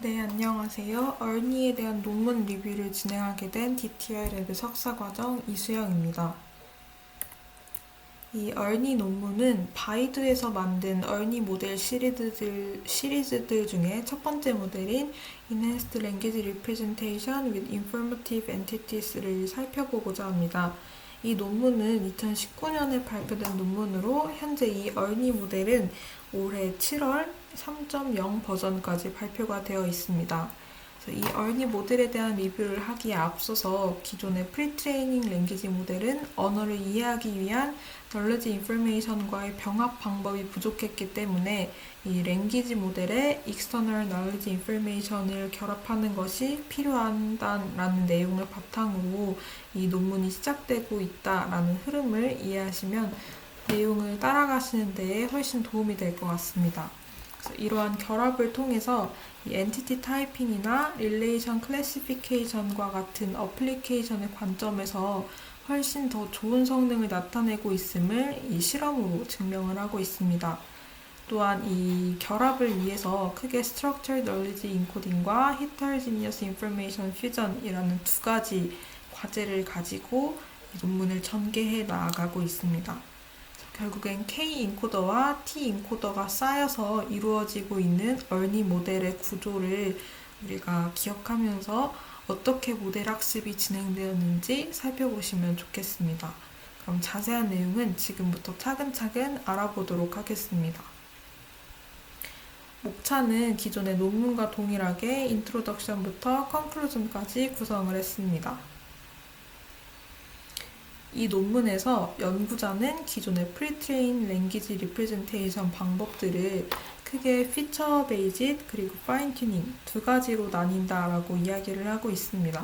네, 안녕하세요. 얼니에 대한 논문 리뷰를 진행하게 된 DTI 랩의 석사과정 이수영입니다. 이 얼니 논문은 바이두에서 만든 얼니 모델 시리즈들 중에 첫 번째 모델인 Enhanced Language Representation with Informative Entities를 살펴보고자 합니다. 이 논문은 2019년에 발표된 논문으로 현재 이 얼니 모델은 올해 7월 3.0 버전까지 발표가 되어 있습니다. 이 얼니 모델에 대한 리뷰를 하기에 앞서서 기존의 프리트레이닝 랭귀지 모델은 언어를 이해하기 위한 널리지 인포메이션과의 병합 방법이 부족했기 때문에 이 랭귀지 모델에 익스터널 널리지 인포메이션을 결합하는 것이 필요하다라는 내용을 바탕으로 이 논문이 시작되고 있다라는 흐름을 이해하시면 내용을 따라가시는 데에 훨씬 도움이 될 것 같습니다. 이러한 결합을 통해서 이 엔티티 타이핑이나 릴레이션 클래시피케이션과 같은 어플리케이션의 관점에서 훨씬 더 좋은 성능을 나타내고 있음을 이 실험으로 증명을 하고 있습니다. 또한 이 결합을 위해서 크게 Structured Knowledge Encoding과 Heterogeneous Information Fusion이라는 두 가지 과제를 가지고 이 논문을 전개해 나가고 있습니다. 결국엔 K 인코더와 T 인코더가 쌓여서 이루어지고 있는 얼니 모델의 구조를 우리가 기억하면서 어떻게 모델 학습이 진행되었는지 살펴보시면 좋겠습니다. 그럼 자세한 내용은 지금부터 차근차근 알아보도록 하겠습니다. 목차는 기존의 논문과 동일하게 인트로덕션부터 컨클루전까지 구성을 했습니다. 이 논문에서 연구자는 기존의 프리트레인 랭귀지 리프레젠테이션 방법들을 크게 피처 베이짓 그리고 파인 튜닝 두 가지로 나뉜다라고 이야기를 하고 있습니다.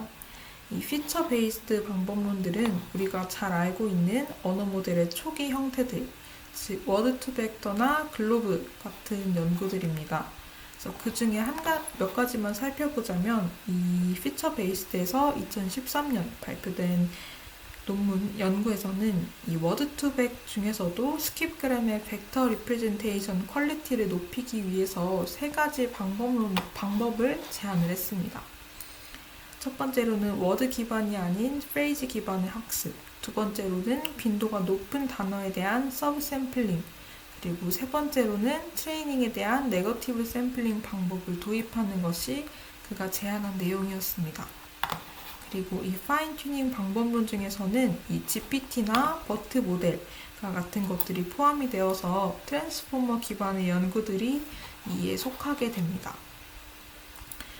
이 피처 베이스드 방법론들은 우리가 잘 알고 있는 언어 모델의 초기 형태들, 즉 워드 투 벡터나 글로브 같은 연구들입니다. 그래서 그 중에 몇 가지만 살펴보자면 이 피처 베이스드에서 2013년 발표된 논문 연구에서는 이 워드 투 벡 중에서도 스킵그램의 벡터 리프레젠테이션 퀄리티를 높이기 위해서 세 가지 방법을 제안을 했습니다. 첫 번째로는 워드 기반이 아닌 프레이즈 기반의 학습, 두 번째로는 빈도가 높은 단어에 대한 서브 샘플링, 그리고 세 번째로는 트레이닝에 대한 네거티브 샘플링 방법을 도입하는 것이 그가 제안한 내용이었습니다. 그리고 이 파인 튜닝 방법론 중에서는 이 GPT나 버트 모델과 같은 것들이 포함이 되어서 트랜스포머 기반의 연구들이 이에 속하게 됩니다.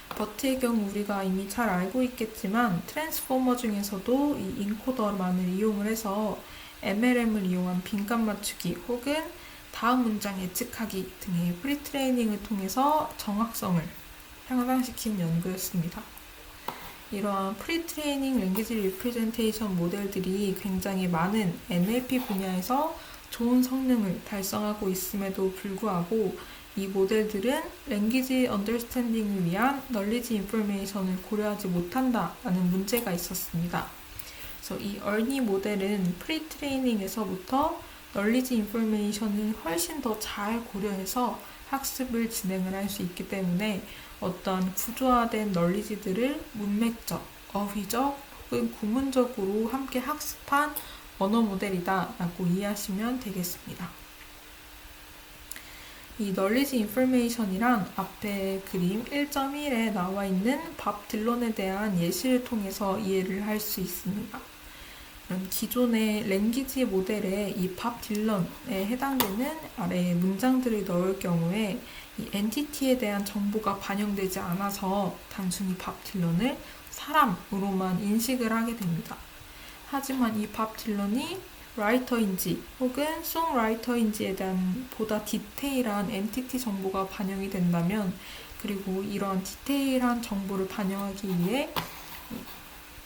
버트의 경우 우리가 이미 잘 알고 있겠지만 트랜스포머 중에서도 이 인코더만을 이용을 해서 MLM을 이용한 빈칸 맞추기 혹은 다음 문장 예측하기 등의 프리트레이닝을 통해서 정확성을 향상시킨 연구였습니다. 이러한 프리트레이닝 랭귀지 리프레젠테이션 모델들이 굉장히 많은 NLP 분야에서 좋은 성능을 달성하고 있음에도 불구하고 이 모델들은 랭귀지 언더스탠딩을 위한 널리지 인포메이션을 고려하지 못한다라는 문제가 있었습니다. 그래서 이 얼니 모델은 프리트레이닝에서부터 널리지 인포메이션을 훨씬 더 잘 고려해서 학습을 진행을 할 수 있기 때문에 어떤 구조화된 널리지들을 문맥적, 어휘적 혹은 구문적으로 함께 학습한 언어 모델이다 라고 이해하시면 되겠습니다. 이 널리지 인포메이션이란 앞에 그림 1.1에 나와 있는 밥 딜런에 대한 예시를 통해서 이해를 할 수 있습니다. 이런 기존의 랭귀지 모델에 이 밥 딜런에 해당되는 아래의 문장들을 넣을 경우에 이 엔티티에 대한 정보가 반영되지 않아서 단순히 밥 딜런을 사람으로만 인식을 하게 됩니다. 하지만 이 밥 딜런이 라이터인지 혹은 송라이터인지에 대한 보다 디테일한 엔티티 정보가 반영이 된다면, 그리고 이러한 디테일한 정보를 반영하기 위해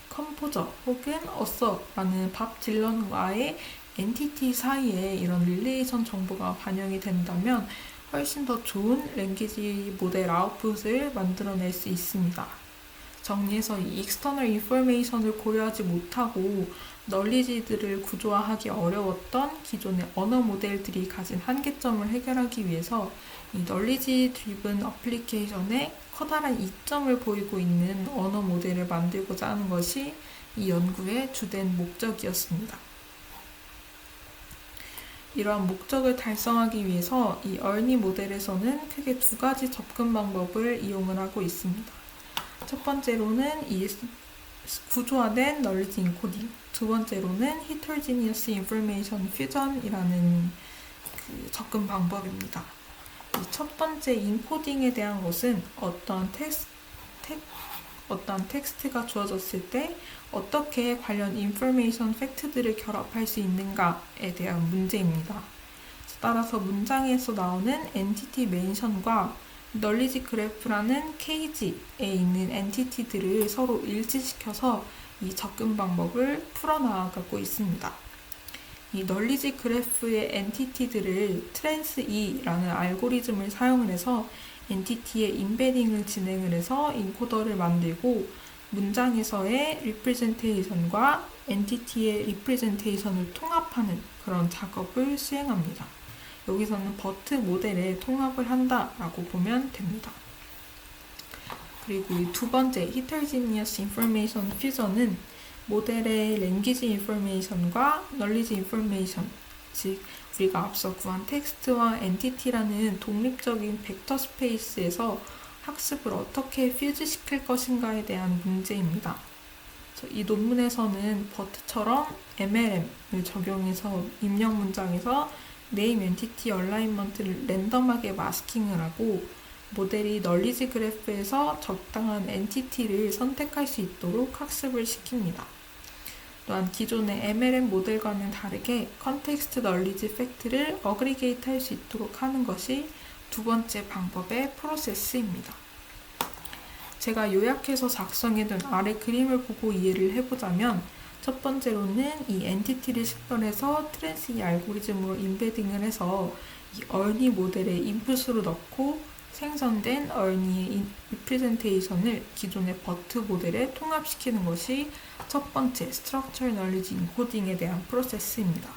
컴포저 혹은 어서라는 밥 딜런과의 엔티티 사이에 이런 릴레이션 정보가 반영이 된다면 훨씬 더 좋은 랭귀지 모델 아웃풋을 만들어낼 수 있습니다. 정리해서 이 external information을 고려하지 못하고 널리지들을 구조화하기 어려웠던 기존의 언어 모델들이 가진 한계점을 해결하기 위해서 이 널리지 드리븐 어플리케이션에 커다란 이점을 보이고 있는 언어 모델을 만들고자 하는 것이 이 연구의 주된 목적이었습니다. 이러한 목적을 달성하기 위해서 이 ERNIE 모델에서는 크게 두 가지 접근 방법을 이용을 하고 있습니다. 첫 번째로는 이 구조화된 널리지 인코딩, 두 번째로는 heterogeneous information fusion이라는 그 접근 방법입니다. 이 첫 번째 인코딩에 대한 것은 어떤 텍스트가 주어졌을 때 어떻게 관련 인포메이션 팩트들을 결합할 수 있는가에 대한 문제입니다. 따라서 문장에서 나오는 엔티티 멘션과 널리지 그래프라는 케이지에 있는 엔티티들을 서로 일치시켜서 이 접근 방법을 풀어나가고 있습니다. 이 널리지 그래프의 엔티티들을 트랜스E라는 알고리즘을 사용을 해서 엔티티의 인베딩을 진행을 해서 인코더를 만들고 문장에서의 리프레젠테이션과 엔티티의 리프레젠테이션을 통합하는 그런 작업을 수행합니다. 여기서는 버트 모델에 통합을 한다라고 보면 됩니다. 그리고 이 두 번째 heterogeneous information fusion은 모델의 language information과 knowledge information, 즉 우리가 앞서 구한 텍스트와 엔티티라는 독립적인 벡터 스페이스에서 학습을 어떻게 퓨즈시킬 것인가에 대한 문제입니다. 이 논문에서는 버트처럼 MLM을 적용해서 입력 문장에서 네임 엔티티 얼라인먼트를 랜덤하게 마스킹을 하고 모델이 널리지 그래프에서 적당한 엔티티를 선택할 수 있도록 학습을 시킵니다. 또한 기존의 MLM 모델과는 다르게 컨텍스트 널리지 팩트를 어그리게이트 할 수 있도록 하는 것이 두 번째 방법의 프로세스입니다. 제가 요약해서 작성해둔 아래 그림을 보고 이해를 해보자면 첫 번째로는 이 엔티티를 식별해서 트랜스E 알고리즘으로 인베딩을 해서 이 ERNIE 모델의 인풋으로 넣고 생성된 ERNIE의 리프레젠테이션을 기존의 버트 모델에 통합시키는 것이 첫 번째 Structured Knowledge Encoding에 대한 프로세스입니다.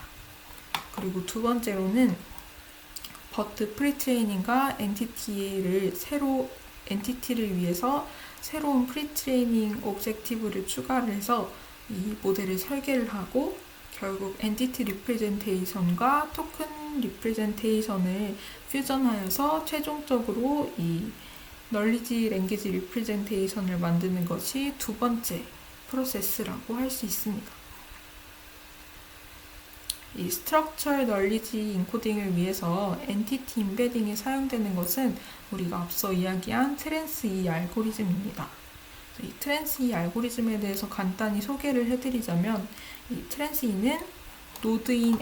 그리고 두 번째로는 버트 프리트레이닝과 엔티티를 위해서 새로운 프리트레이닝 오브젝티브를 추가를 해서 이 모델을 설계를 하고 결국 엔티티 리프레젠테이션과 토큰 리프레젠테이션을 퓨전하여서 최종적으로 이 널리지 랭귀지 리프레젠테이션을 만드는 것이 두 번째 프로세스라고 할 수 있습니다. 이 스트럭처 널리지 인코딩을 위해서 엔티티 인베딩에 사용되는 것은 우리가 앞서 이야기한 트랜스E 알고리즘입니다. 이 트랜스E 알고리즘에 대해서 간단히 소개를 해드리자면 이 트랜스E는 노드인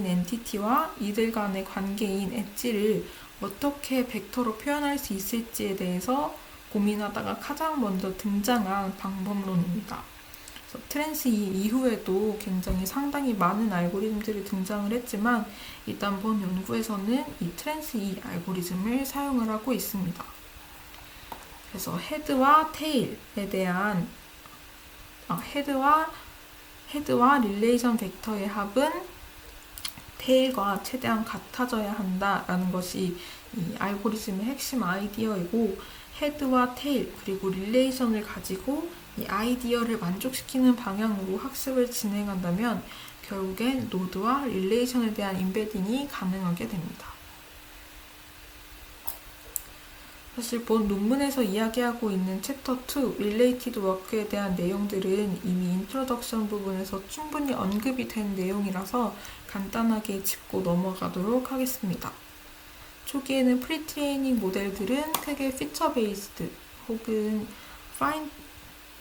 엔티티와 이들 간의 관계인 엣지를 어떻게 벡터로 표현할 수 있을지에 대해서 고민하다가 가장 먼저 등장한 방법론입니다. 트랜스E 이후에도 굉장히 상당히 많은 알고리즘들이 등장을 했지만 일단 본 연구에서는 이 트랜스E 알고리즘을 사용을 하고 있습니다. 그래서 헤드와 릴레이션 벡터의 합은 테일과 최대한 같아져야 한다라는 것이 이 알고리즘의 핵심 아이디어이고 헤드와 테일 그리고 릴레이션을 가지고 이 아이디어를 만족시키는 방향으로 학습을 진행한다면 결국엔 노드와 릴레이션에 대한 인베딩이 가능하게 됩니다. 사실 본 논문에서 이야기하고 있는 챕터 2 Related Work에 대한 내용들은 이미 인트로덕션 부분에서 충분히 언급이 된 내용이라서 간단하게 짚고 넘어가도록 하겠습니다. 초기에는 프리트레이닝 모델들은 크게 피처 베이스드 혹은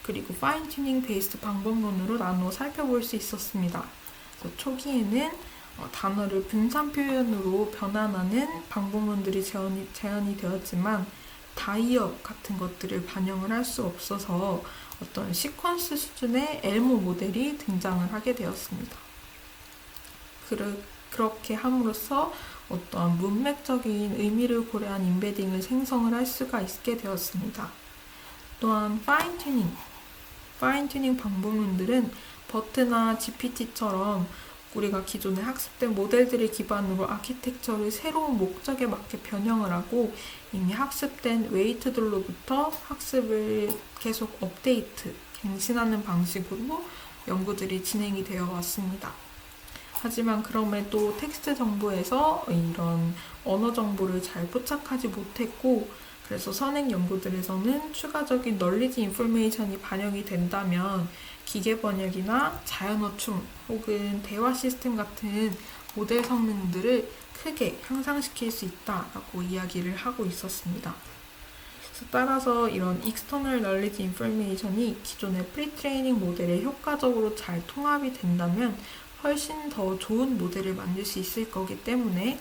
그리고 파인 튜닝 베이스드 방법론으로 나누어 살펴볼 수 있었습니다. 그래서 초기에는 단어를 분산 표현으로 변환하는 방법론들이 제안이 되었지만 다이어 같은 것들을 반영을 할 수 없어서 어떤 시퀀스 수준의 엘모 모델이 등장을 하게 되었습니다. 그렇게 함으로써 어떠한 문맥적인 의미를 고려한 인베딩을 생성을 할 수가 있게 되었습니다. 또한 파인 튜닝 방법론들은 버트나 GPT처럼 우리가 기존에 학습된 모델들을 기반으로 아키텍처를 새로운 목적에 맞게 변형을 하고 이미 학습된 웨이트들로부터 학습을 계속 업데이트, 갱신하는 방식으로 연구들이 진행이 되어 왔습니다. 하지만 그럼에도 텍스트 정보에서 이런 언어 정보를 잘 포착하지 못했고 그래서 선행 연구들에서는 추가적인 널리지 인포메이션이 반영이 된다면 기계 번역이나 자연 어춤 혹은 대화 시스템 같은 모델 성능들을 크게 향상시킬 수 있다라고 이야기를 하고 있었습니다. 따라서 이런 external knowledge information이 기존의 프리트레이닝 모델에 효과적으로 잘 통합이 된다면 훨씬 더 좋은 모델을 만들 수 있을 거기 때문에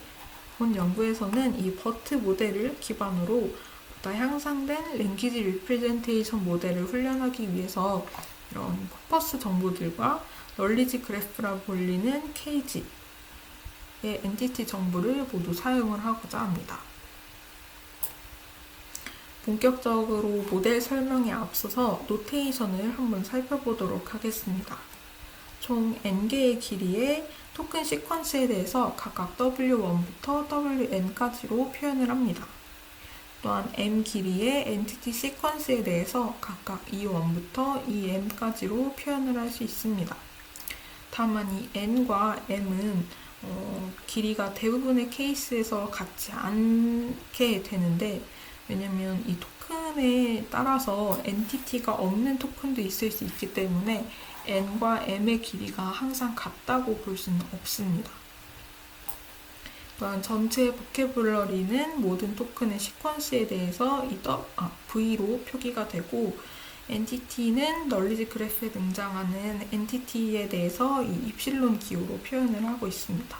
본 연구에서는 이 버트 모델을 기반으로 보다 향상된 랭귀지 리프레젠테이션 모델을 훈련하기 위해서 이런 코퍼스 정보들과 널리지 그래프라고 불리는 KG의 엔티티 정보를 모두 사용을 하고자 합니다. 본격적으로 모델 설명에 앞서서 노테이션을 한번 살펴보도록 하겠습니다. 총 n개의 길이의 토큰 시퀀스에 대해서 각각 W1부터 WN까지로 표현을 합니다. 또한 m 길이의 엔티티 시퀀스에 대해서 각각 E1부터 EM까지로 표현을 할 수 있습니다. 다만 이 n과 m은 길이가 대부분의 케이스에서 같지 않게 되는데 왜냐면 이 토큰에 따라서 엔티티가 없는 토큰도 있을 수 있기 때문에 n과 m의 길이가 항상 같다고 볼 수는 없습니다. 또한 전체 보캐블러리는 모든 토큰의 시퀀스에 대해서 V로 표기가 되고 엔티티는 널리지 그래프에 등장하는 엔티티에 대해서 이 입실론 기호로 표현을 하고 있습니다.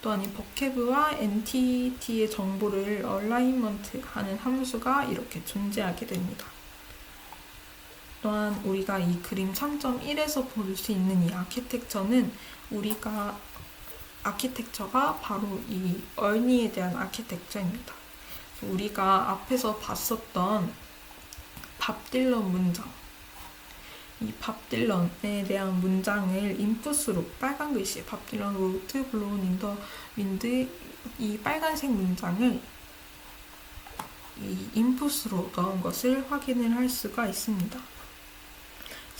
또한 이 버케브와 엔티티의 정보를 얼라인먼트 하는 함수가 이렇게 존재하게 됩니다. 또한 우리가 이 그림 3.1에서 볼 수 있는 이 아키텍처는 아키텍처가 바로 이 얼니에 대한 아키텍처입니다. 우리가 앞에서 봤었던 밥 딜런 문장, 이 밥 딜런에 대한 문장을 인풋으로 빨간 글씨 밥 딜런 로트 블로운 인 더 윈드 이 빨간색 문장을 이 인풋으로 넣은 것을 확인을 할 수가 있습니다.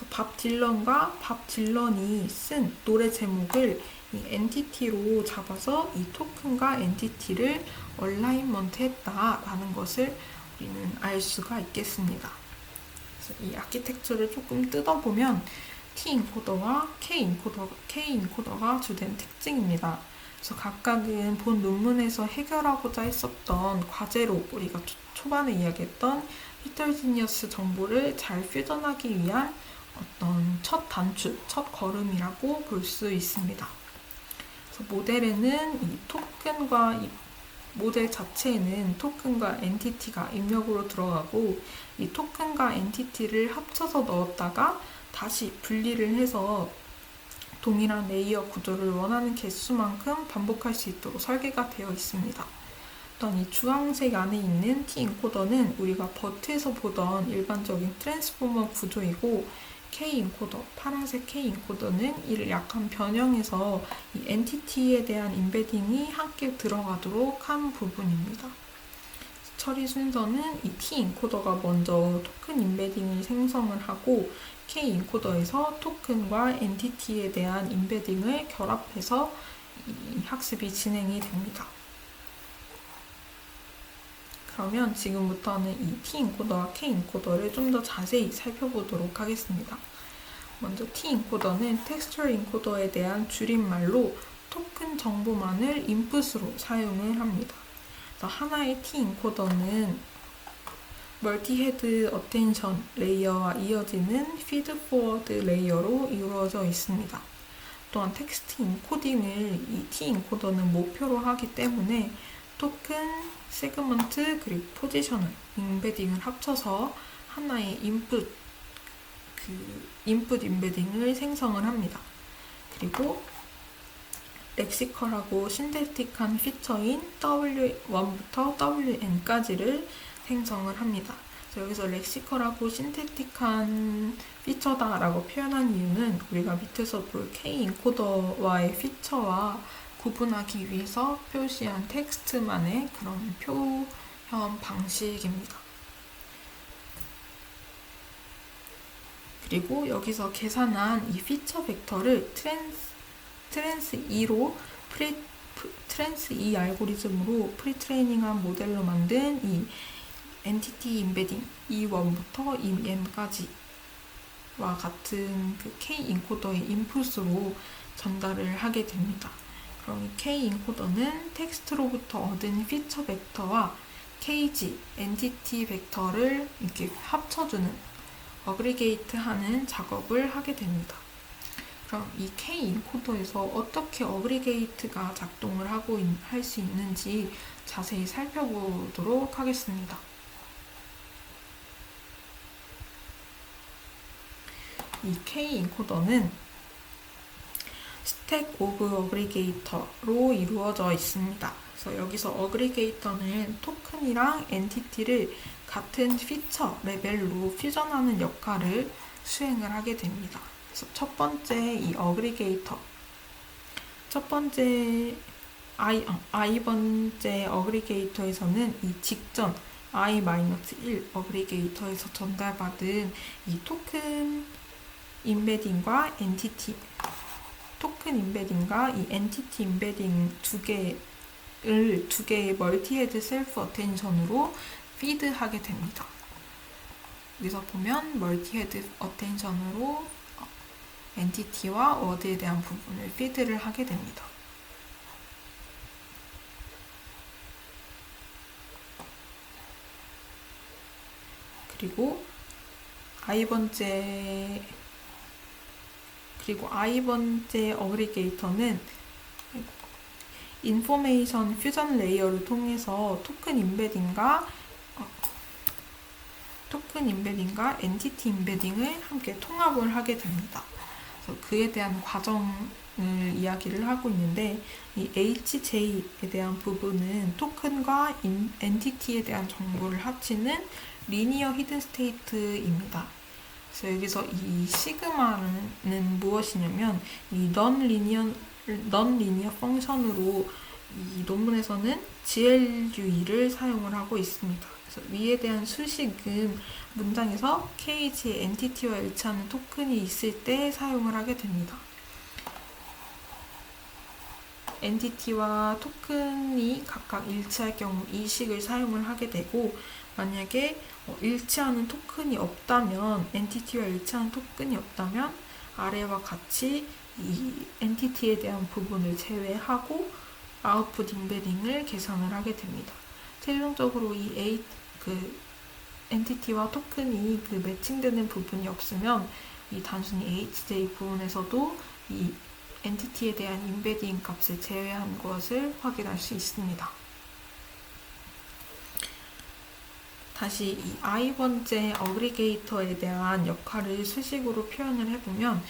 밥 딜런과 밥 딜런이 쓴 노래 제목을 이 엔티티로 잡아서 이 토큰과 엔티티를 얼라인먼트 했다라는 것을 우리는 알 수가 있겠습니다. 그래서 이 아키텍처를 조금 뜯어보면 T 인코더와 K 인코더가 주된 특징입니다. 그래서 각각은 본 논문에서 해결하고자 했었던 과제로 우리가 초반에 이야기했던 히터지니어스 정보를 잘 퓨전하기 위한 어떤 첫 단추, 첫 걸음이라고 볼 수 있습니다. 그래서 모델에는 이 토큰과 이 모델 자체에는 토큰과 엔티티가 입력으로 들어가고 이 토큰과 엔티티를 합쳐서 넣었다가 다시 분리를 해서 동일한 레이어 구조를 원하는 개수만큼 반복할 수 있도록 설계가 되어 있습니다. 또한 이 주황색 안에 있는 T 인코더는 우리가 버트에서 보던 일반적인 트랜스포머 구조이고 K 인코더, 파란색 K 인코더는 이를 약간 변형해서 이 엔티티에 대한 임베딩이 함께 들어가도록 한 부분입니다. 처리 순서는 이 T 인코더가 먼저 토큰 임베딩을 생성을 하고 K 인코더에서 토큰과 엔티티에 대한 임베딩을 결합해서 이 학습이 진행이 됩니다. 그러면 지금부터는 이 T 인코더와 K 인코더를 좀 더 자세히 살펴보도록 하겠습니다. 먼저 T 인코더는 텍스처 인코더에 대한 줄임말로 토큰 정보만을 인풋으로 사용을 합니다. 그래서 하나의 T 인코더는 멀티헤드 어텐션 레이어와 이어지는 피드 포워드 레이어로 이루어져 있습니다. 또한 텍스트 인코딩을 이 T 인코더는 목표로 하기 때문에 토큰, 세그먼트, 그리고 포지셔널, 임베딩을 합쳐서 하나의 인풋 임베딩을 생성을 합니다. 그리고 렉시컬하고 신데틱한 피처인 W1부터 WN까지를 생성을 합니다. 그래서 여기서 렉시컬하고 신테틱한 피처다라고 표현한 이유는 우리가 밑에서 볼 K 인코더와의 피처와 구분하기 위해서 표시한 텍스트만의 그런 표현 방식입니다. 그리고 여기서 계산한 이 피처 벡터를 트랜스 2로 트랜스 2 알고리즘으로 프리트레이닝한 모델로 만든 이 엔티티 인베딩 E1부터 EM까지와 같은 그 K 인코더의 인풋으로 전달을 하게 됩니다. 그럼 이 K 인코더는 텍스트로부터 얻은 피처 벡터와 KG 엔티티 벡터를 이렇게 합쳐주는 어그리게이트 하는 작업을 하게 됩니다. 그럼 이 K 인코더에서 어떻게 어그리게이트가 작동을 하고 할 수 있는지 자세히 살펴보도록 하겠습니다. 이 K 인코더는 스택 오브 어그리게이터로 이루어져 있습니다. 그래서 여기서 어그리게이터는 토큰이랑 엔티티를 같은 피처 레벨로 퓨전하는 역할을 수행을 하게 됩니다. 그래서 첫 번째 이 어그리게이터, 첫 번째 i번째 어그리게이터에서는 이 직전 i-1 어그리게이터에서 전달받은 이 토큰 인베딩과 엔티티 토큰 인베딩과 이 엔티티 인베딩 두 개의 멀티헤드 셀프 어텐션으로 피드하게 됩니다. 여기서 보면 멀티헤드 어텐션으로 엔티티와 워드에 대한 부분을 피드를 하게 됩니다. 그리고 i번째 어그리게이터는 인포메이션 퓨전 레이어를 통해서 토큰 인베딩과 엔티티 인베딩을 함께 통합을 하게 됩니다. 그래서 그에 대한 과정을 이야기를 하고 있는데 이 HJ에 대한 부분은 토큰과 엔티티에 대한 정보를 합치는 리니어 히든 스테이트입니다. 그래서 여기서 이 시그마는 무엇이냐면 이 non-linear 펑션으로 이 논문에서는 GLUE를 사용을 하고 있습니다. 그래서 위에 대한 수식은 문장에서 KG의 엔티티와 일치하는 토큰이 있을 때 사용을 하게 됩니다. 엔티티와 토큰이 각각 일치할 경우 이 식을 사용을 하게 되고, 만약에 일치하는 토큰이 없다면, 엔티티와 일치하는 토큰이 없다면 아래와 같이 이 엔티티에 대한 부분을 제외하고 아웃풋 인베딩을 계산을 하게 됩니다. 최종적으로 이 엔티티와 토큰이 매칭되는 부분이 없으면 이 단순히 HJ 부분에서도 이 엔티티에 대한 인베딩 값을 제외한 것을 확인할 수 있습니다. 다시 이 i번째 어그리게이터에 대한 역할을 수식으로 표현을 해보면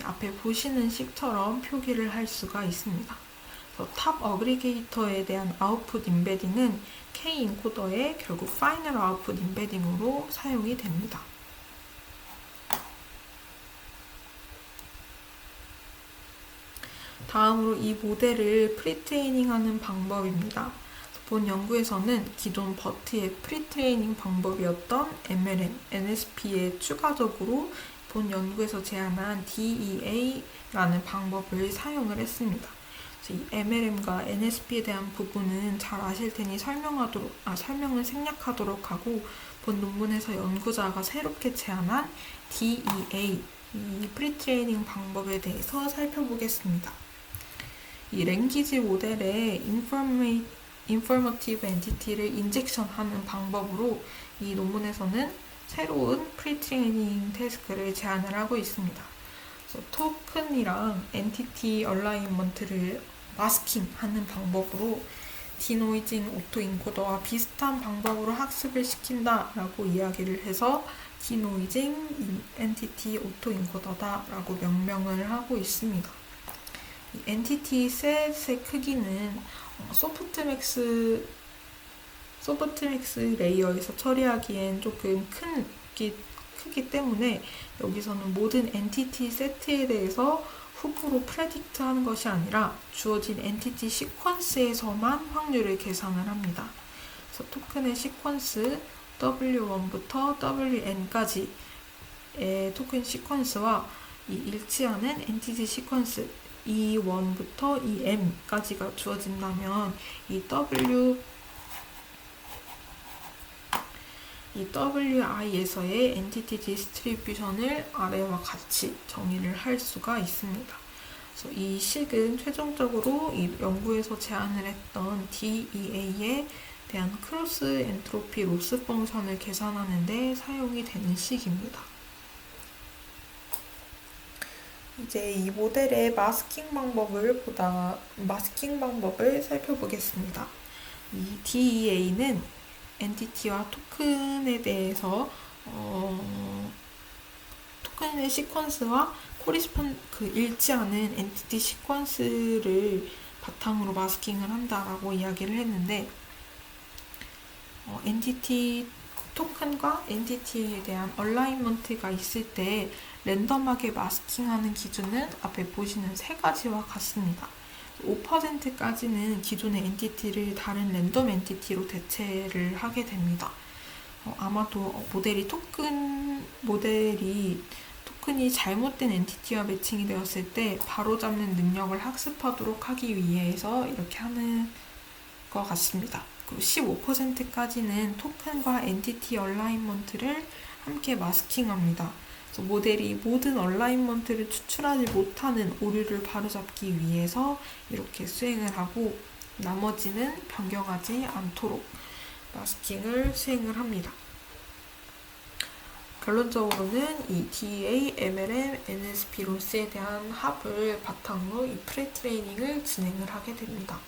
앞에 보시는 식처럼 표기를 할 수가 있습니다. 탑 어그리게이터에 대한 아웃풋 인베딩은 K 인코더의 결국 파이널 아웃풋 인베딩으로 사용이 됩니다. 다음으로 이 모델을 프리트레이닝하는 방법입니다. 본 연구에서는 기존 버트의 프리트레이닝 방법이었던 MLM, NSP에 추가적으로 본 연구에서 제안한 DEA라는 방법을 사용을 했습니다. 이 MLM과 NSP에 대한 부분은 잘 아실 테니 설명을 생략하도록 하고, 본 논문에서 연구자가 새롭게 제안한 DEA, 이 프리트레이닝 방법에 대해서 살펴보겠습니다. 이 랭귀지 모델에 인포머티브 엔티티를 인젝션하는 방법으로 이 논문에서는 새로운 프리트레이닝 태스크를 제안을 하고 있습니다. 그래서 토큰이랑 엔티티 얼라이먼트를 마스킹하는 방법으로 디노이징 오토인코더와 비슷한 방법으로 학습을 시킨다라고 이야기를 해서 디노이징 엔티티 오토인코더다라고 명명을 하고 있습니다. 이 엔티티 셋의 크기는 소프트맥스 소프트맥스 레이어에서 처리하기엔 조금 크기 때문에 여기서는 모든 엔티티 세트에 대해서 후보로 프레딕트 하는 것이 아니라 주어진 엔티티 시퀀스에서만 확률을 계산을 합니다. 그래서 토큰의 시퀀스 W1부터 WN까지의 토큰 시퀀스와 이 일치하는 엔티티 시퀀스 E1부터 EM까지가 주어진다면 이 WI에서의 엔티티 디스트리뷰션을 아래와 같이 정의를 할 수가 있습니다. 그래서 이 식은 최종적으로 이 연구에서 제안을 했던 DEA에 대한 크로스 엔트로피 로스 펑션을 계산하는 데 사용이 되는 식입니다. 이제 이 모델의 마스킹 방법을 살펴보겠습니다. 이 DEA는 엔티티와 토큰에 대해서 토큰의 시퀀스와 일치하는 엔티티 시퀀스를 바탕으로 마스킹을 한다라고 이야기를 했는데 엔티티 토큰과 엔티티에 대한 얼라이먼트가 있을 때 랜덤하게 마스킹하는 기준은 앞에 보시는 세 가지와 같습니다. 5%까지는 기존의 엔티티를 다른 랜덤 엔티티로 대체를 하게 됩니다. 아마도 토큰이 잘못된 엔티티와 매칭이 되었을 때 바로잡는 능력을 학습하도록 하기 위해서 이렇게 하는 것 같습니다. 15%까지는 토큰과 엔티티 얼라이먼트를 함께 마스킹합니다. 그래서 모델이 모든 얼라이먼트를 추출하지 못하는 오류를 바로잡기 위해서 이렇게 수행을 하고 나머지는 변경하지 않도록 마스킹을 수행을 합니다. 결론적으로는 이 DA, MLM, NSP 로스에 대한 합을 바탕으로 이 프리트레이닝을 진행을 하게 됩니다.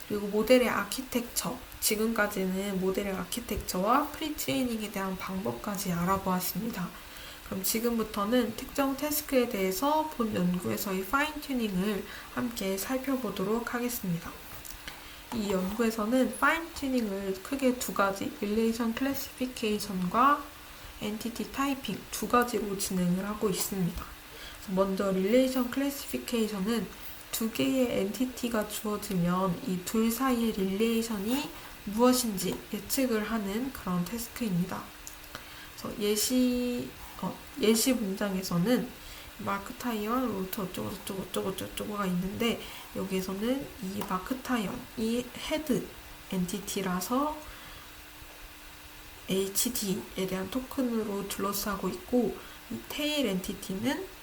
그리고 모델의 아키텍처, 지금까지는 모델의 아키텍처와 프리트레이닝에 대한 방법까지 알아보았습니다. 그럼 지금부터는 특정 태스크에 대해서 본 연구에서의 파인 튜닝을 함께 살펴보도록 하겠습니다. 이 연구에서는 파인 튜닝을 크게 두 가지, 릴레이션 클래시피케이션과 엔티티 타이핑 두 가지로 진행을 하고 있습니다. 먼저 릴레이션 클래시피케이션은 두 개의 엔티티가 주어지면 이 둘 사이의 릴레이션이 무엇인지 예측을 하는 그런 태스크입니다. 그래서 예시 문장에서는 마크 타이언, 로트 어쩌고저쩌고가 있는데 여기에서는 이 마크 타이언이 헤드 엔티티라서 HD에 대한 토큰으로 둘러싸고 있고 이 테일 엔티티는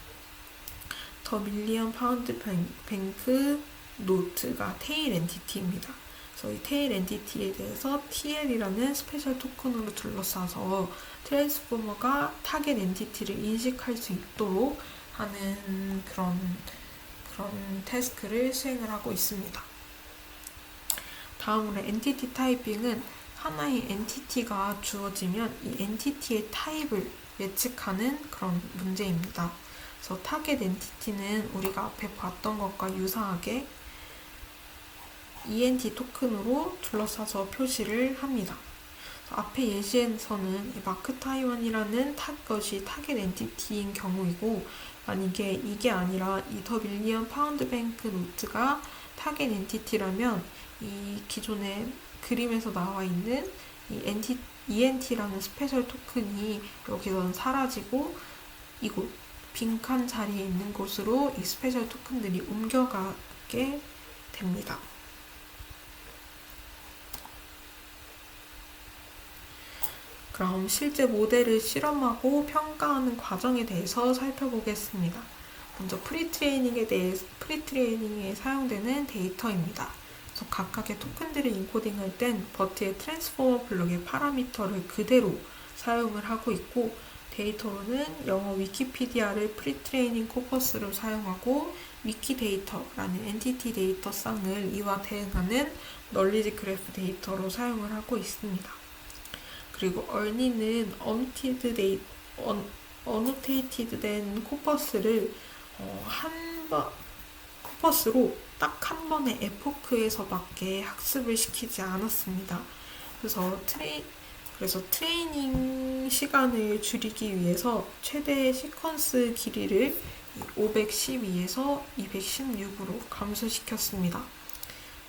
더 밀리언 파운드 뱅크 노트가 테일 엔티티입니다. 그래서 이 테일 엔티티에 대해서 TL이라는 스페셜 토큰으로 둘러싸서 트랜스포머가 타겟 엔티티를 인식할 수 있도록 하는 그런 태스크를 수행을 하고 있습니다. 다음으로 엔티티 타이핑은 하나의 엔티티가 주어지면 이 엔티티의 타입을 예측하는 그런 문제입니다. 그래서 타겟 엔티티는 우리가 앞에 봤던 것과 유사하게 ENT 토큰으로 둘러싸서 표시를 합니다. 앞에 예시에서는 이 마크 타이완이라는 것이 타겟 엔티티인 경우이고 만약에 이게 아니라 이 더 밀리언 파운드 뱅크 노트가 타겟 엔티티라면 이 기존의 그림에서 나와 있는 이 ENT라는 스페셜 토큰이 여기서는 사라지고 이곳 빈칸 자리에 있는 곳으로 이 스페셜 토큰들이 옮겨가게 됩니다. 그럼 실제 모델을 실험하고 평가하는 과정에 대해서 살펴보겠습니다. 먼저 프리트레이닝에 사용되는 데이터입니다. 그래서 각각의 토큰들을 인코딩할 땐 버트의 트랜스포머 블록의 파라미터를 그대로 사용을 하고 있고 데이터로는 영어 위키피디아를 프리트레이닝 코퍼스로 사용하고 위키데이터라는 엔티티 데이터 쌍을 이와 대응하는 널리지 그래프 데이터로 사용을 하고 있습니다. 그리고 얼니는 어노테이티드 된 코퍼스를 퍼포스로 딱 한 번의 에포크에서밖에 학습을 시키지 않았습니다. 그래서 트레이닝 시간을 줄이기 위해서 최대 시퀀스 길이를 512에서 216으로 감소시켰습니다.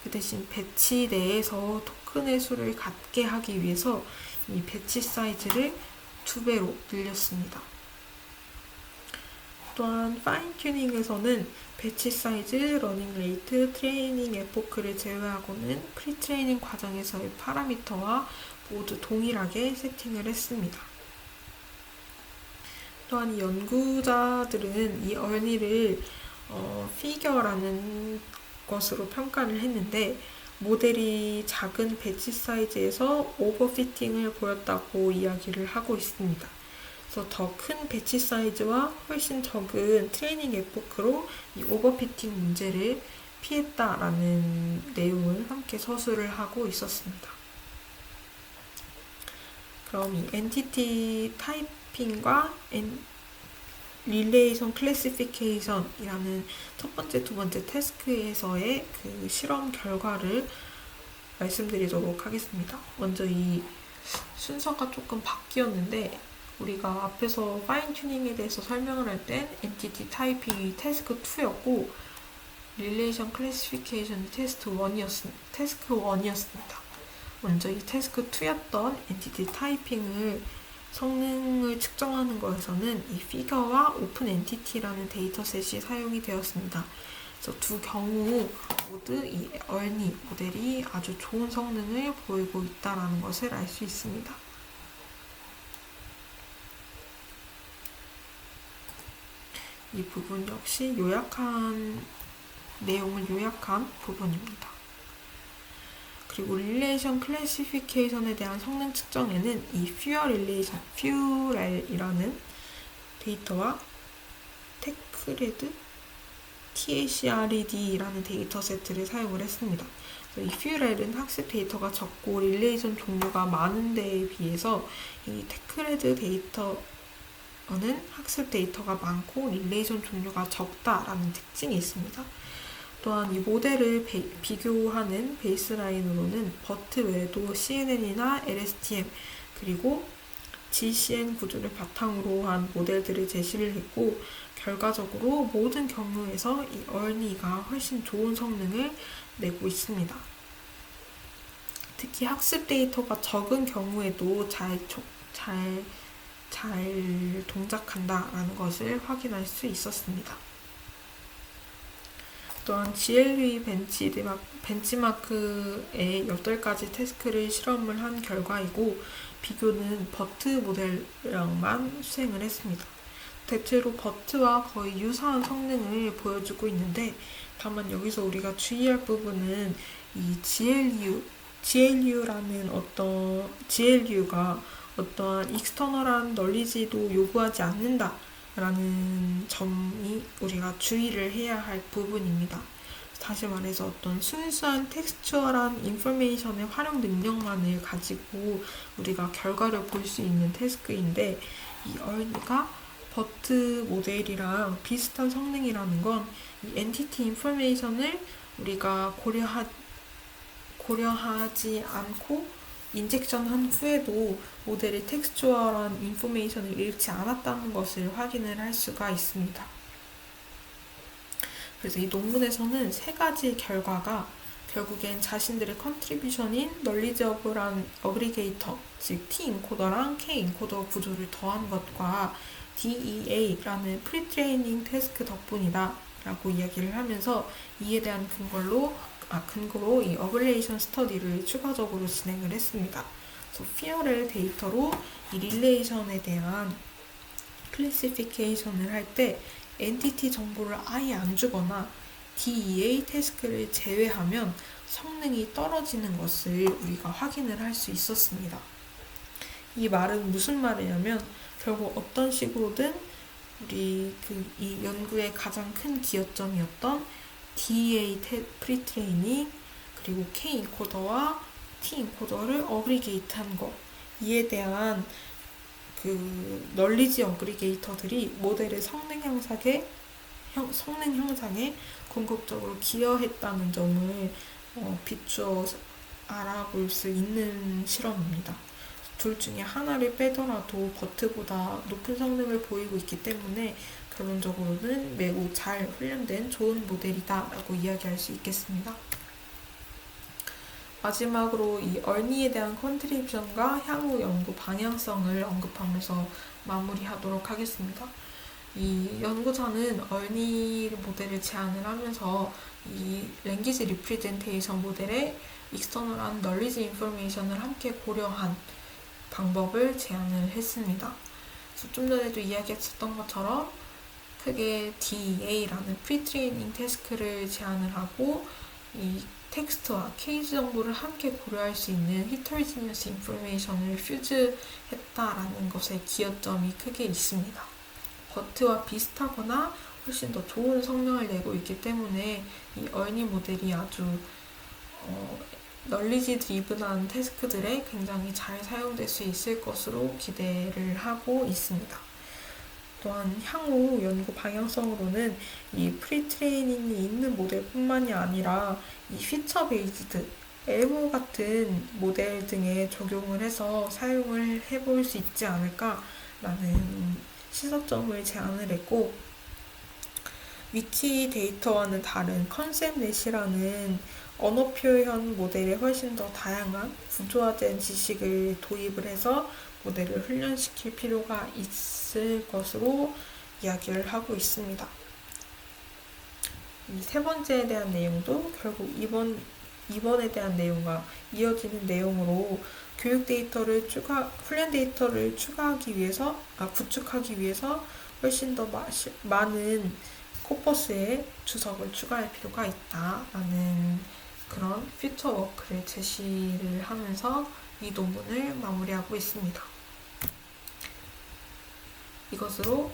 그 대신 배치 내에서 토큰의 수를 같게 하기 위해서 이 배치 사이즈를 2배로 늘렸습니다. 또한 파인 튜닝에서는 배치 사이즈, 러닝 레이트, 트레이닝 에포크를 제외하고는 프리트레이닝 과정에서의 파라미터와 모두 동일하게 세팅을 했습니다. 또한 이 연구자들은 이 어니를 피겨라는 것으로 평가를 했는데 모델이 작은 배치 사이즈에서 오버피팅을 보였다고 이야기를 하고 있습니다. 그래서 더 큰 배치 사이즈와 훨씬 적은 트레이닝 에포크로 이 오버피팅 문제를 피했다라는 내용을 함께 서술을 하고 있었습니다. 그럼 이 엔티티 타이핑과 릴레이션 클래시피케이션이라는 첫 번째, 두 번째 태스크에서의 그 실험 결과를 말씀드리도록 하겠습니다. 먼저 이 순서가 조금 바뀌었는데 우리가 앞에서 파인 튜닝에 대해서 설명을 할 땐 엔티티 타이핑이 태스크 2였고 릴레이션 클래시피케이션이 태스크 1이었습니다. 먼저 이 태스크 2였던 엔티티 타이핑을 성능을 측정하는 것에서는 이 피겨와 오픈 엔티티라는 데이터셋이 사용이 되었습니다. 그래서 두 경우 모두 이 얼니 모델이 아주 좋은 성능을 보이고 있다는 것을 알 수 있습니다. 이 부분 역시 내용을 요약한 부분입니다. 그리고 릴레이션 클래시피케이션에 대한 성능 측정에는 이 퓨렐이라는 데이터와 테크레드 TACRED라는 데이터 세트를 사용을 했습니다. 이 퓨렐은 학습 데이터가 적고 릴레이션 종류가 많은 데에 비해서 이 테크레드 데이터는 학습 데이터가 많고 릴레이션 종류가 적다라는 특징이 있습니다. 또한 이 모델을 비교하는 베이스라인으로는 버트 외에도 CNN이나 LSTM 그리고 GCN 구조를 바탕으로 한 모델들을 제시를 했고 결과적으로 모든 경우에서 이 얼니가 훨씬 좋은 성능을 내고 있습니다. 특히 학습 데이터가 적은 경우에도 잘 동작한다라는 것을 확인할 수 있었습니다. 또한 GLV 벤치마크의 8가지 태스크를 실험을 한 결과이고 비교는 버트 모델랑만 수행을 했습니다. 대체로 버트와 거의 유사한 성능을 보여주고 있는데 다만 여기서 우리가 주의할 부분은 이 GLU가 어떠한 익스터널한 널리지도 요구하지 않는다 라는 점이 우리가 주의를 해야 할 부분입니다. 다시 말해서 어떤 순수한 텍스처얼한 인포메이션의 활용 능력만을 가지고 우리가 결과를 볼 수 있는 태스크인데 이 얼니가 버트 모델이랑 비슷한 성능이라는 건 이 엔티티 인포메이션을 우리가 고려하지 않고 인젝션한 후에도 모델이 텍스처얼한 인포메이션을 잃지 않았다는 것을 확인을 할 수가 있습니다. 그래서 이 논문에서는 3가지 결과가 결국엔 자신들의 컨트리뷰션인 널리지 어그리게이터, 즉 T-인코더랑 K-인코더 구조를 더한 것과 DEA라는 프리트레이닝 태스크 덕분이다 라고 이야기를 하면서 이에 대한 근거로 이 어글레이션 스터디를 추가적으로 진행을 했습니다. 그래서 퓨렐 데이터로 이 릴레이션에 대한 클래시피케이션을 할 때 엔티티 정보를 아예 안 주거나 DEA 태스크를 제외하면 성능이 떨어지는 것을 우리가 확인을 할 수 있었습니다. 이 말은 무슨 말이냐면 결국 어떤 식으로든 우리 이 연구의 가장 큰 기여점이었던 DEA 프리트레이닝 그리고 K-인코더와 T-인코더를 어그리게이트한 것 이에 대한 널리지 어그리게이터들이 모델의 성능 성능 향상에 궁극적으로 기여했다는 점을 비추어 알아볼 수 있는 실험입니다. 둘 중에 하나를 빼더라도 버트보다 높은 성능을 보이고 있기 때문에 결론적으로는 매우 잘 훈련된 좋은 모델이다 라고 이야기할 수 있겠습니다. 마지막으로 이 얼니에 대한 컨트리뷰션과 향후 연구 방향성을 언급하면서 마무리하도록 하겠습니다. 이 연구자는 얼니 모델을 제안을 하면서 이 랭귀지 리프레젠테이션 모델의 익스터널한 널리지 인포메이션을 함께 고려한 방법을 제안을 했습니다. 좀 전에도 이야기했었던 것처럼 크게 DA라는 프리트레이닝 태스크를 제안을 하고 이 텍스트와 케이스 정보를 함께 고려할 수 있는 히터지니어스 인포메이션을 퓨즈했다라는 것에 기여점이 크게 있습니다. 버트와 비슷하거나 훨씬 더 좋은 성능을 내고 있기 때문에 이 얼니 모델이 아주 널리지 드리븐한 태스크들에 굉장히 잘 사용될 수 있을 것으로 기대를 하고 있습니다. 또한 향후 연구 방향성으로는 이 프리트레이닝이 있는 모델뿐만이 아니라 이 피처 베이스드, 엘모 같은 모델 등에 적용을 해서 사용을 해볼 수 있지 않을까라는 시사점을 제안을 했고, 위키 데이터와는 다른 컨셉넷이라는 언어 표현 모델에 훨씬 더 다양한 구조화된 지식을 도입을 해서 모델을 훈련시킬 필요가 있을 것으로 이야기를 하고 있습니다. 이 세 번째에 대한 내용도 결국 이번에 대한 내용과 이어지는 내용으로 교육 데이터를 훈련 데이터를 구축하기 위해서 훨씬 더 많은 코퍼스에 주석을 추가할 필요가 있다라는 그런 퓨처 워크를 제시를 하면서 이 논문을 마무리하고 있습니다. 이것으로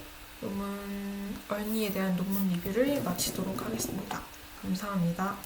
얼니에 대한 논문 리뷰를 마치도록 하겠습니다. 감사합니다.